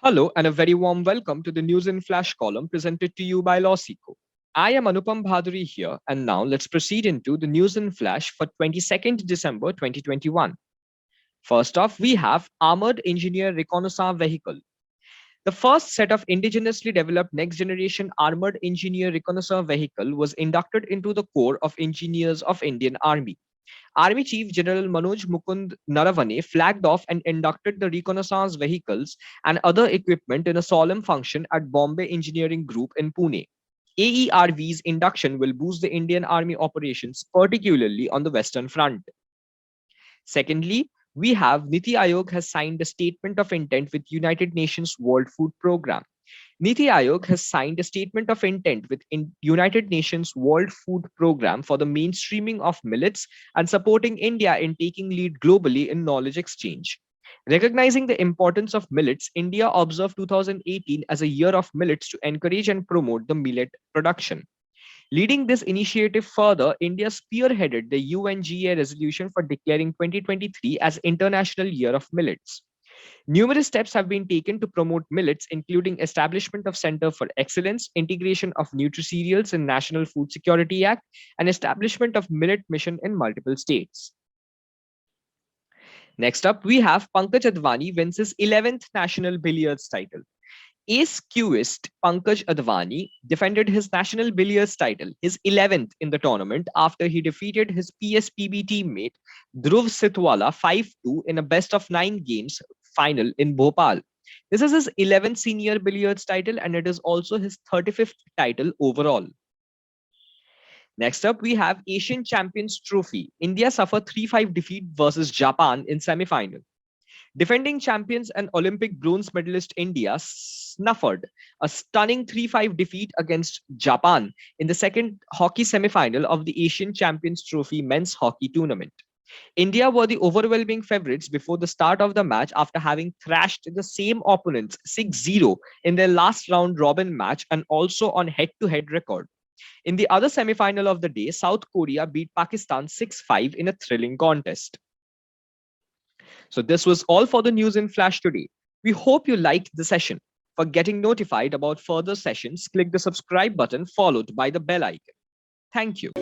Hello and a very warm welcome to the News in Flash column presented to you by LawSikho. I am Anupam Bhaduri here, and now let's proceed into the News in Flash for 22nd December 2021. First off, we have Armored Engineer Reconnaissance Vehicle. The first set of indigenously developed next generation Armored Engineer Reconnaissance Vehicle was inducted into the Corps of Engineers of Indian Army. Army Chief General Manoj Mukund Naravane flagged off and inducted the reconnaissance vehicles and other equipment in a solemn function at Bombay Engineering Group in Pune. AERV's induction will boost the Indian Army operations, particularly on the Western Front. Secondly, we have NITI Aayog has signed a statement of intent with United Nations World Food Programme. NITI Aayog has signed a statement of intent with United Nations World Food Programme for the mainstreaming of millets and supporting India in taking lead globally in knowledge exchange. Recognizing the importance of millets, India observed 2018 as a year of millets to encourage and promote the millet production. Leading this initiative further, India spearheaded the UNGA resolution for declaring 2023 as International Year of Millets. Numerous steps have been taken to promote millets, including establishment of Center for Excellence, integration of nutricereals in National Food Security Act, and establishment of Millet Mission in multiple states. Next up, we have Pankaj Advani wins his 11th National Billiards title. Ace Qist Pankaj Advani defended his National Billiards title, his 11th in the tournament, after he defeated his PSPB teammate Dhruv Sitwala 5-2 in a best-of-9 games final in Bhopal. This is his 11th senior billiards title, and it is also his 35th title overall. Next up, we have Asian Champions Trophy. India suffered 3-5 defeat versus Japan in semi-final. Defending champions and Olympic bronze medalist India suffered a stunning 3-5 defeat against Japan in the second hockey semi-final of the Asian Champions Trophy men's hockey tournament. India were the overwhelming favorites before the start of the match after having thrashed the same opponents 6-0 in their last round robin match and also on head-to-head record. In the other semi-final of the day, South Korea beat Pakistan 6-5 in a thrilling contest. So this was all for the News in Flash today. We hope you liked the session. For getting notified about further sessions, click the subscribe button followed by the bell icon. Thank you.